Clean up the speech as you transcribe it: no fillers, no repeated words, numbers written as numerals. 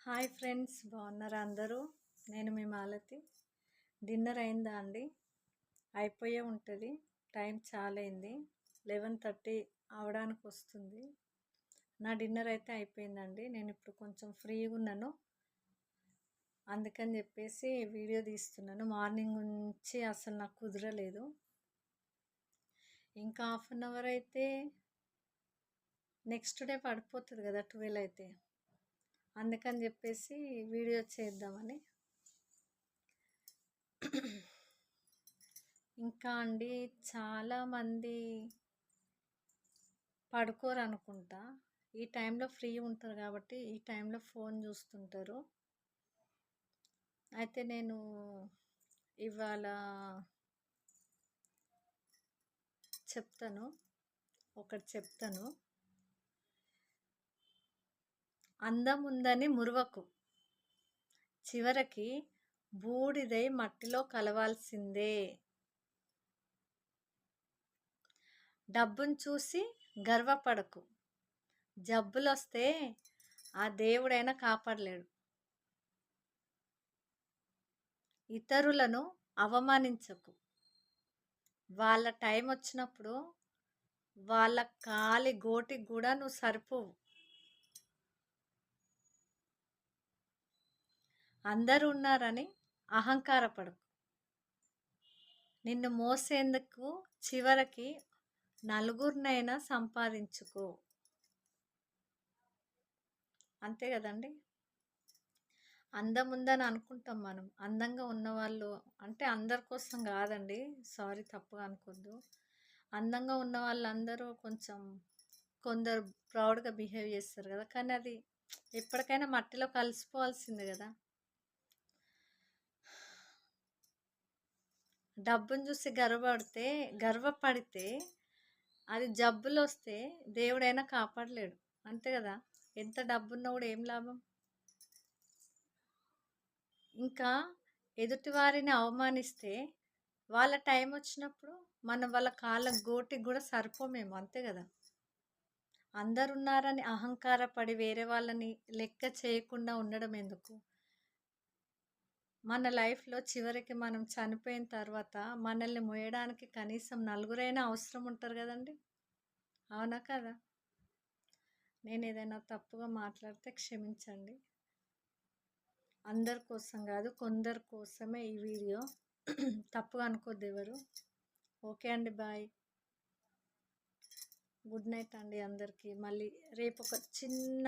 Hi friends, బాగున్నారా అందరూ? నేను మీ మాలతి. డిన్నర్ అయిందా అండి? అయిపోయే ఉంటుంది. టైం చాలా అయింది, 11:30 అవడానికి వస్తుంది. నా డిన్నర్ అయితే అయిపోయిందండి. నేను ఇప్పుడు కొంచెం ఫ్రీగా ఉన్నాను, అందుకని చెప్పేసి వీడియో తీస్తున్నాను. మార్నింగ్ నుంచి అసలు నాకు కుదరలేదు. ఇంకా హాఫ్ అన్ అవర్ అయితే నెక్స్ట్ డే పడిపోతుంది కదా, 12 అయితే. అందుకని చెప్పేసి వీడియో చేద్దామని. ఇంకా అండి, చాలామంది పడుకోరు అనుకుంటా. ఈ టైంలో ఫ్రీ ఉంటారు కాబట్టి ఈ టైంలో ఫోన్ చూస్తుంటారు. అయితే నేను ఇవాళ ఒకటి చెప్తాను. అందం ఉందని మురువకు, చివరికి బూడిదై మట్టిలో కలవాల్సిందే. డబ్బును చూసి గర్వపడకు, జబ్బులొస్తే ఆ దేవుడైనా కాపాడలేడు. ఇతరులను అవమానించకు, వాళ్ళ టైం వచ్చినప్పుడు వాళ్ళ కాలి గోటికి కూడా నువ్వు సరిపోవు. అందరూ ఉన్నారని అహంకారపడకు, నిన్ను మోసేందుకు చివరికి నలుగురినైనా సంపాదించుకో. అంతే కదండి. అందం ఉందని అనుకుంటాం మనం. అందంగా ఉన్నవాళ్ళు అంటే అందరి కోసం కాదండి, సారీ తప్పుగా అనుకోద్దు. అందంగా ఉన్న వాళ్ళందరూ కొందరు ప్రౌడ్గా బిహేవ్ చేస్తారు కదా, కానీ అది ఎప్పటికైనా మట్టిలో కలిసిపోవాల్సిందే కదా. డబ్బును చూసి గర్వపడితే అది జబ్బులు వస్తే దేవుడైనా కాపాడలేడు. అంతే కదా. ఎంత డబ్బున్నా కూడా ఏం లాభం. ఇంకా ఎదుటి వారిని అవమానిస్తే వాళ్ళ టైం వచ్చినప్పుడు మనం వాళ్ళ కాళ్ళ గోటికి కూడా సరిపోమేమో. అంతే కదా. అందరున్నారని అహంకారపడి వేరే వాళ్ళని లెక్క చేయకుండా ఉండడం ఎందుకు? మన లైఫ్లో చివరికి మనం చనిపోయిన తర్వాత మనల్ని మోయడానికి కనీసం నలుగురైనా అవసరం ఉంటారు కదండి. అవునా కదా. నేను ఏదైనా తప్పుగా మాట్లాడితే క్షమించండి. అందరి కోసం కాదు, కొందరి కోసమే ఈ వీడియో. తప్పుగా అనుకోద్దు ఎవరు. ఓకే అండి, బాయ్, గుడ్ నైట్ అండి అందరికీ. మళ్ళీ రేపు ఒక చిన్న